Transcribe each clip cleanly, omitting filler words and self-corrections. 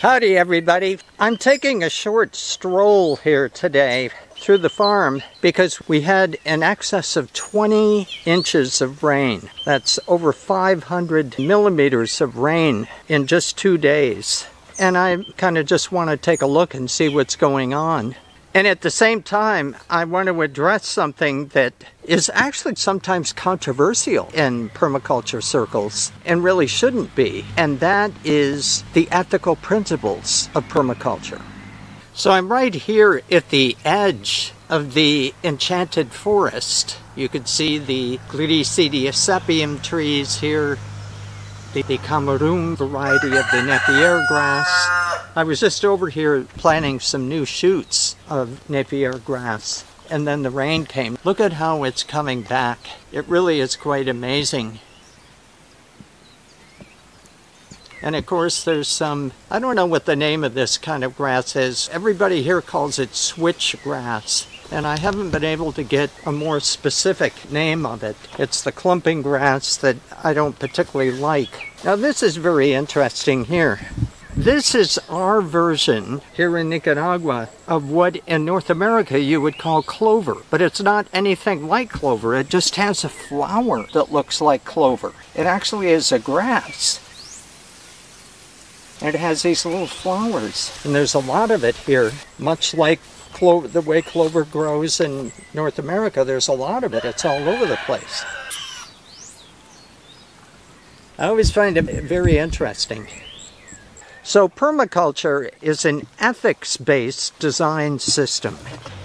Howdy everybody. I'm taking a short stroll here today through the farm because we had in excess of 20 inches of rain. That's over 500 millimeters of rain in just 2 days. And I kind of just want to take a look and see what's going on. And at the same time, I want to address something that is actually sometimes controversial in permaculture circles and really shouldn't be. And that is the ethical principles of permaculture. So I'm right here at the edge of the enchanted forest. You can see the Gliricidiacepium trees here, the Cameroon variety of the Napier grass. I was just over here planting some new shoots of Napier grass, and then the rain came. Look at how it's coming back. It really is quite amazing. And of course there's some, I don't know what the name of this kind of grass is. Everybody here calls it switchgrass, and I haven't been able to get a more specific name of it. It's the clumping grass that I don't particularly like. Now this is very interesting here. This is our version here in Nicaragua of what in North America you would call clover. But it's not anything like clover. It just has a flower that looks like clover. It actually is a grass. And it has these little flowers. And there's a lot of it here. Much like the way clover grows in North America, there's a lot of it. It's all over the place. I always find it very interesting. So permaculture is an ethics-based design system.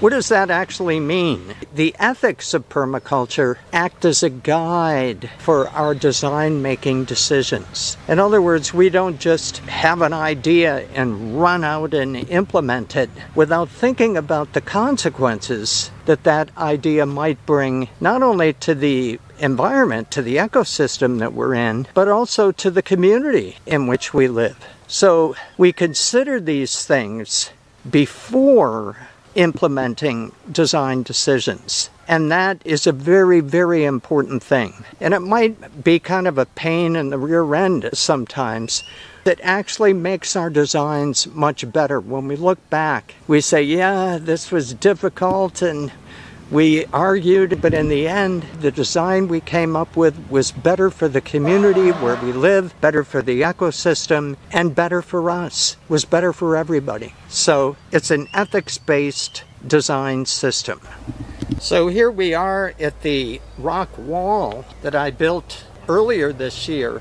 What does that actually mean? The ethics of permaculture act as a guide for our design-making decisions. In other words, we don't just have an idea and run out and implement it without thinking about the consequences that that idea might bring not only to the environment, to the ecosystem that we're in, but also to the community in which we live. So we consider these things before implementing design decisions. And that is a very, very important thing. And it might be kind of a pain in the rear end sometimes. That actually makes our designs much better. When we look back, we say, yeah, this was difficult and we argued, but in the end, the design we came up with was better for the community where we live, better for the ecosystem, and better for us. It was better for everybody. So it's an ethics-based design system. So here we are at the rock wall that I built earlier this year.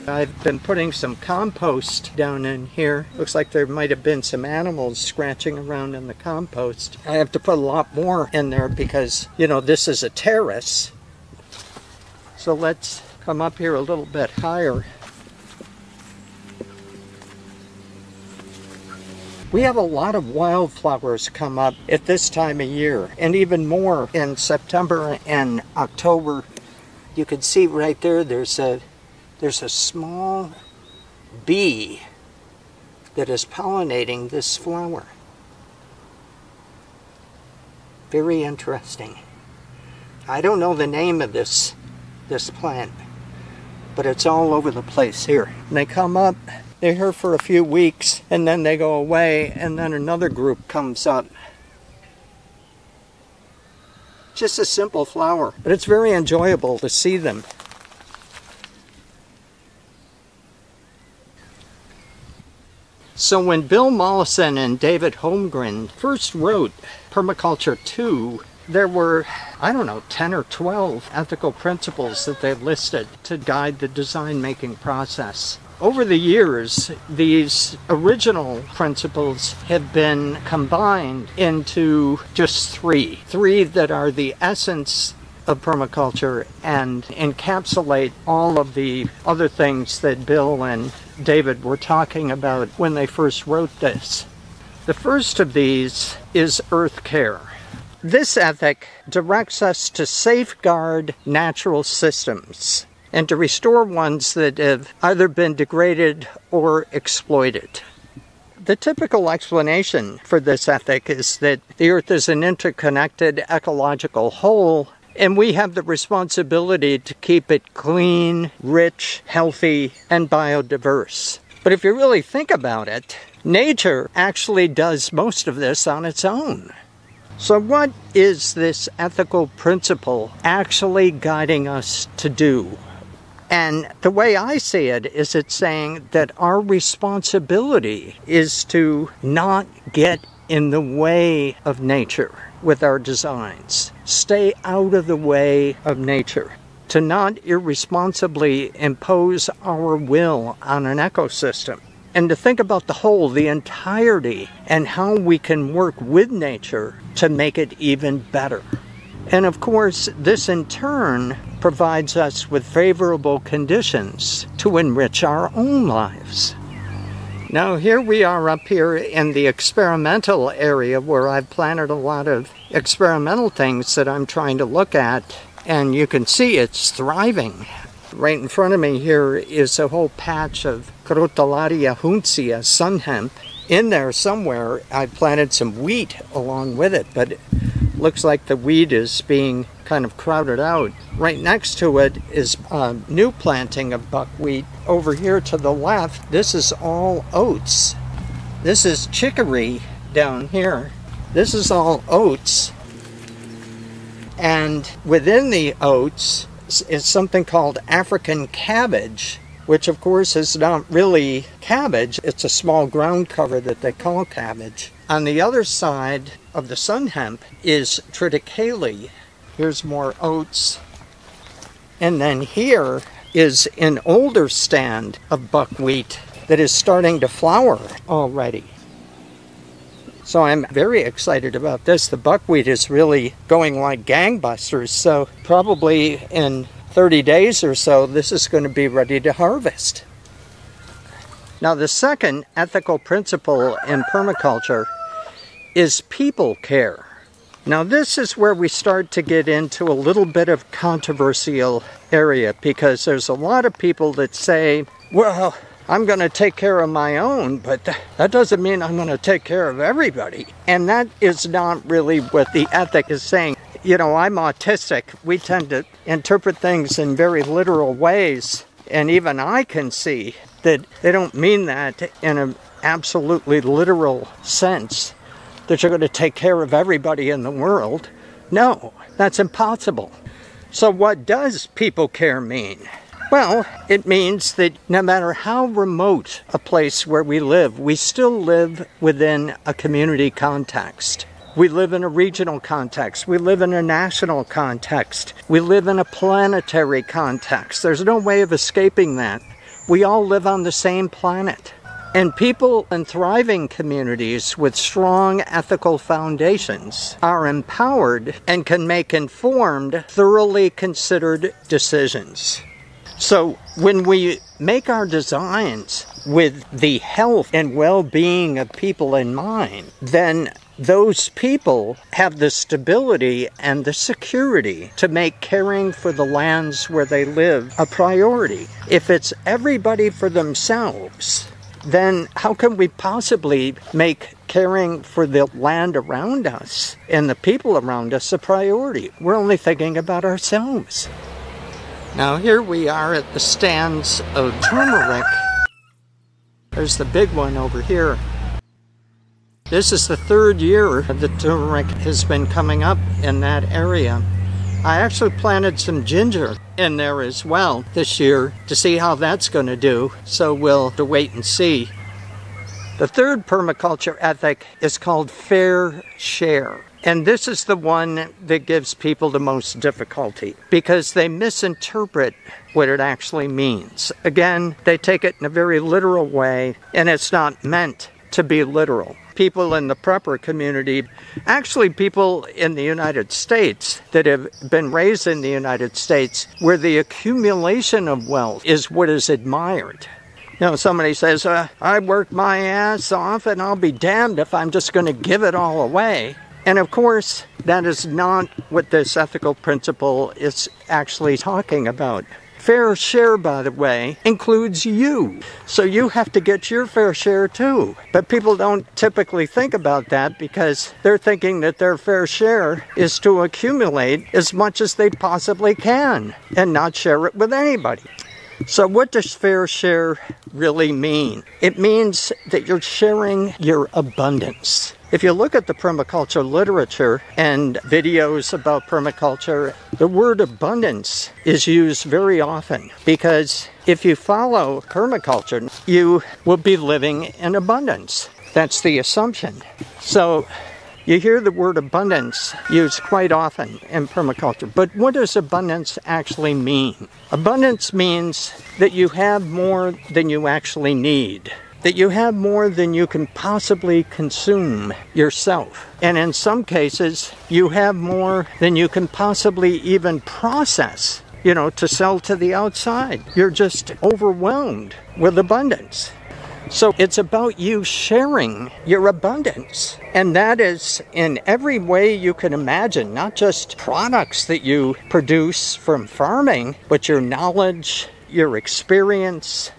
I've been putting some compost down in here. Looks like there might have been some animals scratching around in the compost. I have to put a lot more in there because, you know, this is a terrace. So let's come up here a little bit higher. We have a lot of wildflowers come up at this time of year, and even more in September and October. You can see right there, there's a small bee that is pollinating this flower. Very interesting. I don't know the name of this plant, but it's all over the place here. And they come up, they're here for a few weeks, and then they go away, and then another group comes up. Just a simple flower, but it's very enjoyable to see them. So when Bill Mollison and David Holmgren first wrote Permaculture 2, there were, I don't know, 10 or 12 ethical principles that they listed to guide the design-making process. Over the years, these original principles have been combined into just three. Three that are the essence of permaculture and encapsulate all of the other things that Bill and David were talking about when they first wrote this. The first of these is earth care. This ethic directs us to safeguard natural systems and to restore ones that have either been degraded or exploited. The typical explanation for this ethic is that the earth is an interconnected ecological whole, and we have the responsibility to keep it clean, rich, healthy, and biodiverse. But if you really think about it, nature actually does most of this on its own. So what is this ethical principle actually guiding us to do? And the way I see it is it's saying that our responsibility is to not get in the way of nature with our designs. Stay out of the way of nature. To not irresponsibly impose our will on an ecosystem. And to think about the whole, the entirety, and how we can work with nature to make it even better. And of course, this in turn provides us with favorable conditions to enrich our own lives. Now here we are up here in the experimental area where I've planted a lot of experimental things that I'm trying to look at, and you can see it's thriving. Right in front of me here is a whole patch of Crotalaria huncia sun hemp. In there somewhere I planted some wheat along with it, but it looks like the wheat is being kind of crowded out. Right next to it is a new planting of buckwheat. Over here to the left, this is all oats. This is chicory down here. This is all oats. And within the oats is something called African cabbage, which of course is not really cabbage. It's a small ground cover that they call cabbage. On the other side of the sun hemp is triticale. Here's more oats. And then here is an older stand of buckwheat that is starting to flower already. So I'm very excited about this. The buckwheat is really going like gangbusters, so probably in 30 days or so, this is going to be ready to harvest. Now the second ethical principle in permaculture is people care. Now this is where we start to get into a little bit of controversial area, because there's a lot of people that say, well, I'm going to take care of my own, but that doesn't mean I'm going to take care of everybody. And that is not really what the ethic is saying. You know, I'm autistic. We tend to interpret things in very literal ways. And even I can see that they don't mean that in an absolutely literal sense, that you're going to take care of everybody in the world. No, that's impossible. So what does people care mean? Well, it means that no matter how remote a place where we live, we still live within a community context. We live in a regional context. We live in a national context. We live in a planetary context. There's no way of escaping that. We all live on the same planet. And people in thriving communities with strong ethical foundations are empowered and can make informed, thoroughly considered decisions. So when we make our designs with the health and well-being of people in mind, then those people have the stability and the security to make caring for the lands where they live a priority. If it's everybody for themselves, then how can we possibly make caring for the land around us and the people around us a priority? We're only thinking about ourselves. Now here we are at the stands of turmeric. There's the big one over here. This is the third year the turmeric has been coming up in that area. I actually planted some ginger in there as well this year to see how that's going to do, so we'll have to wait and see. The third permaculture ethic is called fair share. And this is the one that gives people the most difficulty because they misinterpret what it actually means. Again, they take it in a very literal way, and it's not meant to be literal. People in the prepper community, actually people in the United States that have been raised in the United States, where the accumulation of wealth is what is admired. You know, somebody says, I work my ass off and I'll be damned if I'm just going to give it all away. And of course, that is not what this ethical principle is actually talking about. Fair share, by the way, includes you. So you have to get your fair share too. But people don't typically think about that because they're thinking that their fair share is to accumulate as much as they possibly can and not share it with anybody. So what does fair share really mean? It means that you're sharing your abundance. If you look at the permaculture literature and videos about permaculture, the word abundance is used very often because if you follow permaculture, you will be living in abundance. That's the assumption. So you hear the word abundance used quite often in permaculture, but what does abundance actually mean? Abundance means that you have more than you actually need, that you have more than you can possibly consume yourself. And in some cases, you have more than you can possibly even process, to sell to the outside. You're just overwhelmed with abundance. So it's about you sharing your abundance. And that is in every way you can imagine, not just products that you produce from farming, but your knowledge, your experience.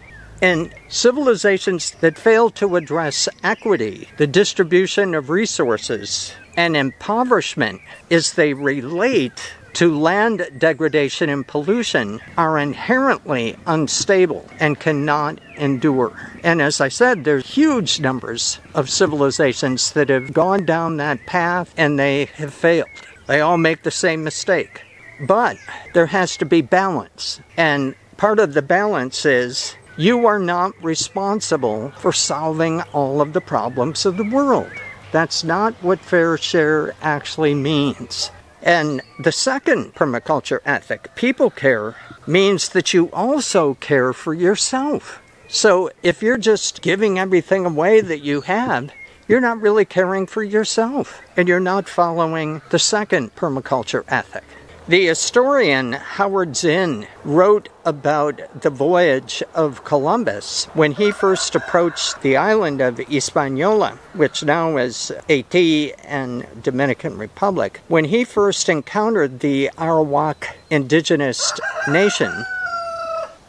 And civilizations that fail to address equity, the distribution of resources, and impoverishment as they relate to land degradation and pollution are inherently unstable and cannot endure. And as I said, there's huge numbers of civilizations that have gone down that path and they have failed. They all make the same mistake. But there has to be balance. And part of the balance is you are not responsible for solving all of the problems of the world. That's not what fair share actually means. And the second permaculture ethic, people care, means that you also care for yourself. So if you're just giving everything away that you have, you're not really caring for yourself, and you're not following the second permaculture ethic. The historian Howard Zinn wrote about the voyage of Columbus when he first approached the island of Hispaniola, which now is Haiti and Dominican Republic. When he first encountered the Arawak indigenous nation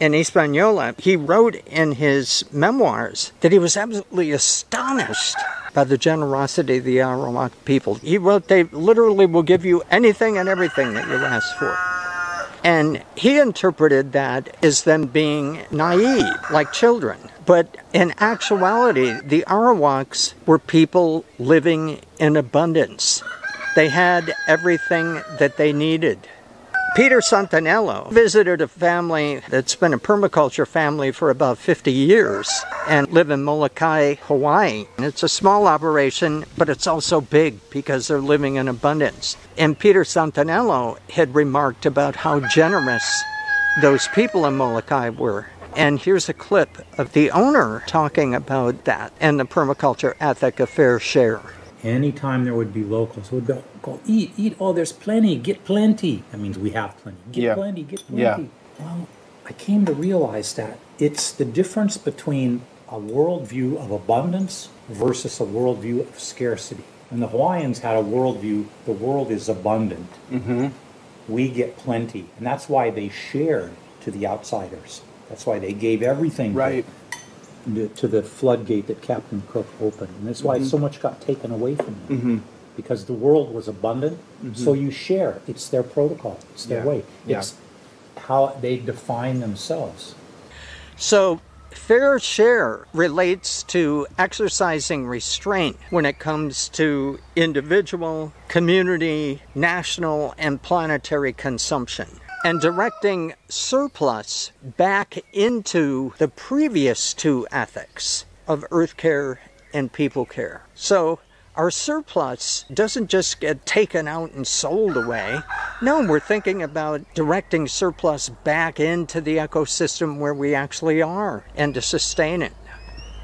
in Hispaniola, he wrote in his memoirs that he was absolutely astonished by the generosity of the Arawak people. He wrote they literally will give you anything and everything that you ask for. And he interpreted that as them being naive, like children. But in actuality, the Arawaks were people living in abundance. They had everything that they needed. Peter Santanello visited a family that's been a permaculture family for about 50 years and live in Molokai, Hawaii. It's a small operation, but it's also big because they're living in abundance. And Peter Santanello had remarked about how generous those people in Molokai were. And here's a clip of the owner talking about that and the permaculture ethic of fair share. Anytime there would be locals who would go, eat, oh, there's plenty, get plenty. That means we have plenty. Get plenty, get plenty. Yeah. Well, I came to realize that it's the difference between a worldview of abundance versus a worldview of scarcity. And the Hawaiians had a worldview, the world is abundant. Mm-hmm. We get plenty. And that's why they shared to the outsiders. That's why they gave everything to the floodgate that Captain Cook opened. And that's why so much got taken away from them. Because the world was abundant, so you share. It's their protocol. It's their way. It's how they define themselves. So fair share relates to exercising restraint when it comes to individual, community, national, and planetary consumption, and directing surplus back into the previous two ethics of earth care and people care. So our surplus doesn't just get taken out and sold away. No, we're thinking about directing surplus back into the ecosystem where we actually are and to sustain it.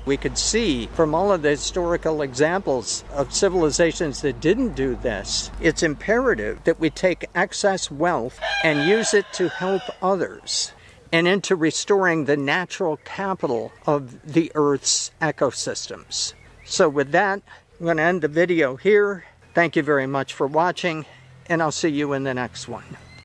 We could see from all of the historical examples of civilizations that didn't do this, it's imperative that we take excess wealth and use it to help others and into restoring the natural capital of the Earth's ecosystems. So with that, I'm going to end the video here. Thank you very much for watching, and I'll see you in the next one.